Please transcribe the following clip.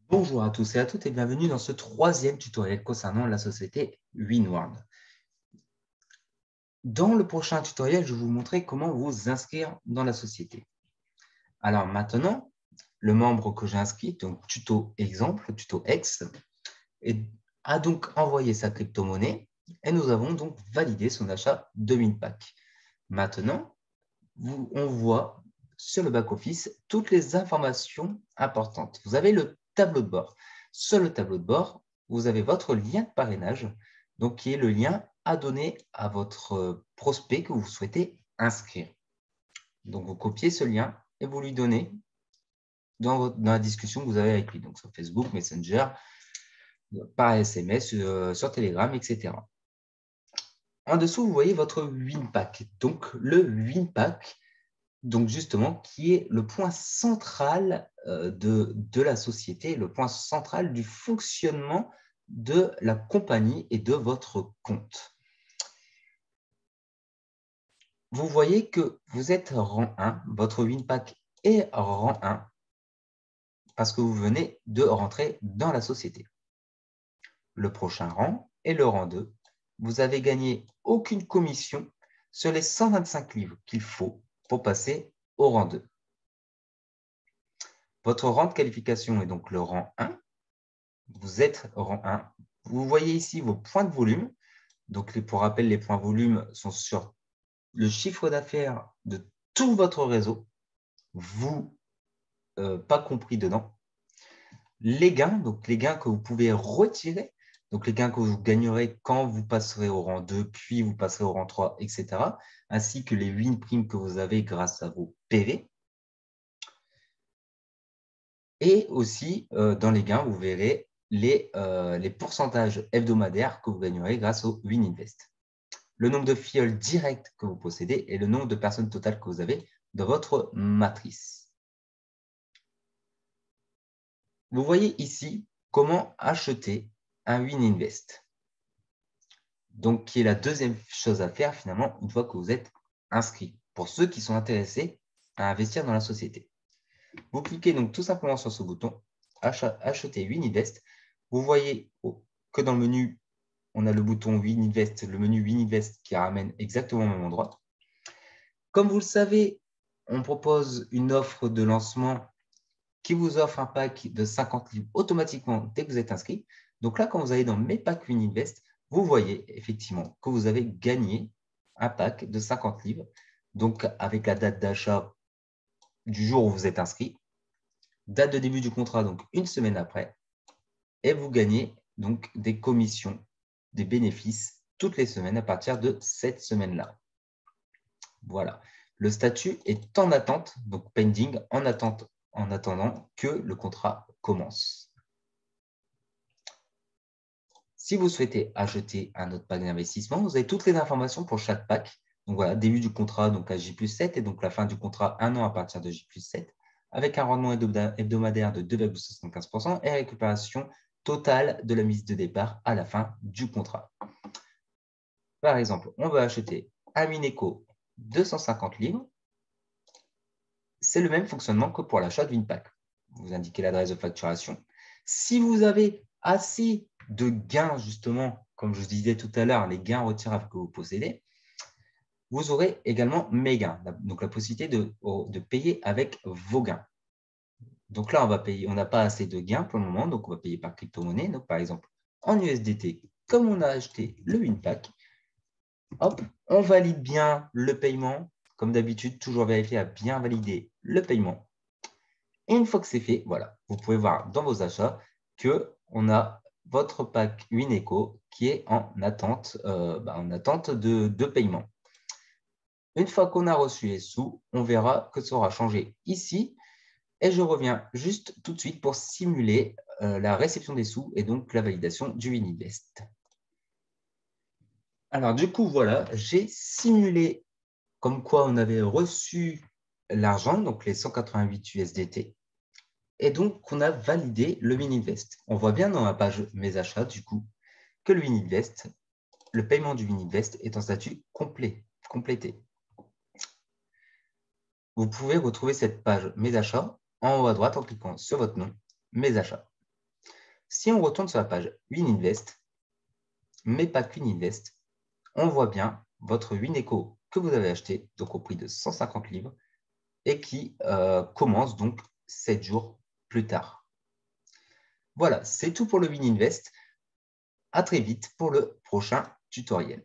Bonjour à tous et à toutes et bienvenue dans ce troisième tutoriel concernant la société Winward. Dans le prochain tutoriel, je vais vous montrer comment vous inscrire dans la société. Alors maintenant, le membre que j'ai inscrit, donc tuto exemple, tuto X, a donc envoyé sa crypto-monnaie et nous avons donc validé son achat de WinPack. Maintenant, on voit sur le back-office toutes les informations importantes. Vous avez le tableau de bord. Sur le tableau de bord, vous avez votre lien de parrainage, donc qui est le lien à donner à votre prospect que vous souhaitez inscrire. Donc, vous copiez ce lien et vous lui donnez dans la discussion que vous avez avec lui, donc sur Facebook, Messenger, par SMS, sur Telegram, etc. En dessous, vous voyez votre WinPack. Donc, le WinPack, donc justement, qui est le point central de la société, le point central du fonctionnement de la compagnie et de votre compte. Vous voyez que vous êtes rang 1, votre WinPack est rang 1 parce que vous venez de rentrer dans la société. Le prochain rang est le rang 2. Vous avez gagné aucune commission sur les 125 livres qu'il faut pour passer au rang 2. Votre rang de qualification est donc le rang 1. Vous êtes rang 1. Vous voyez ici vos points de volume. Donc, pour rappel, les points volume sont sur le chiffre d'affaires de tout votre réseau, vous, pas compris dedans. Les gains, donc les gains que vous pouvez retirer, donc les gains que vous gagnerez quand vous passerez au rang 2, puis vous passerez au rang 3, etc., ainsi que les win primes que vous avez grâce à vos PV. Et aussi, dans les gains, vous verrez les pourcentages hebdomadaires que vous gagnerez grâce au WinInvest. Le nombre de filleuls directs que vous possédez et le nombre de personnes totales que vous avez dans votre matrice. Vous voyez ici comment acheter un WinInvest. Donc, qui est la deuxième chose à faire finalement une fois que vous êtes inscrit, pour ceux qui sont intéressés à investir dans la société. Vous cliquez donc tout simplement sur ce bouton, acheter WinInvest. Vous voyez que dans le menu, on a le bouton WinInvest, le menu WinInvest qui ramène exactement au même endroit. Comme vous le savez, on propose une offre de lancement qui vous offre un pack de 50 livres automatiquement dès que vous êtes inscrit. Donc là, quand vous allez dans Mes packs WinInvest, vous voyez effectivement que vous avez gagné un pack de 50 livres, donc avec la date d'achat du jour où vous êtes inscrit, date de début du contrat, donc une semaine après, et vous gagnez donc des commissions, des bénéfices toutes les semaines à partir de cette semaine-là. Voilà. Le statut est en attente, donc pending, en attendant que le contrat commence. Si vous souhaitez acheter un autre pack d'investissement, vous avez toutes les informations pour chaque pack. Donc voilà, début du contrat donc à J+7 et donc la fin du contrat 1 an à partir de J+7 avec un rendement hebdomadaire de 2,75% et récupération totale de la mise de départ à la fin du contrat. Par exemple, on va acheter un Mineco 250 livres. C'est le même fonctionnement que pour l'achat d'une pack. Vous indiquez l'adresse de facturation. Si vous avez assez de gains, justement, comme je vous disais tout à l'heure, les gains retirables que vous possédez, vous aurez également mes gains, donc la possibilité de payer avec vos gains. Donc là, on va payer, on n'a pas assez de gains pour le moment, donc on va payer par crypto-monnaie. Donc par exemple, en USDT, comme on a acheté le WinPack, hop, on valide bien le paiement. Comme d'habitude, toujours vérifier à bien valider le paiement. Et une fois que c'est fait, voilà, vous pouvez voir dans vos achats qu'on a votre pack Wineco qui est en attente, de paiement. Une fois qu'on a reçu les sous, on verra que ça aura changé ici. Et je reviens juste tout de suite pour simuler la réception des sous et donc la validation du WinInvest. Alors du coup, voilà, j'ai simulé comme quoi on avait reçu l'argent, donc les 188 USDT. Et donc, on a validé le WinInvest. On voit bien dans la page Mes achats, du coup, que le WinInvest, le paiement du WinInvest est en statut complété. Vous pouvez retrouver cette page Mes achats en haut à droite en cliquant sur votre nom, Mes achats. Si on retourne sur la page WinInvest, mais pas qu'UniInvest, on voit bien votre Wineco que vous avez acheté, donc au prix de 150 livres, et qui commence donc 7 jours plus tard. Voilà, c'est tout pour le WinInvest. À très vite pour le prochain tutoriel.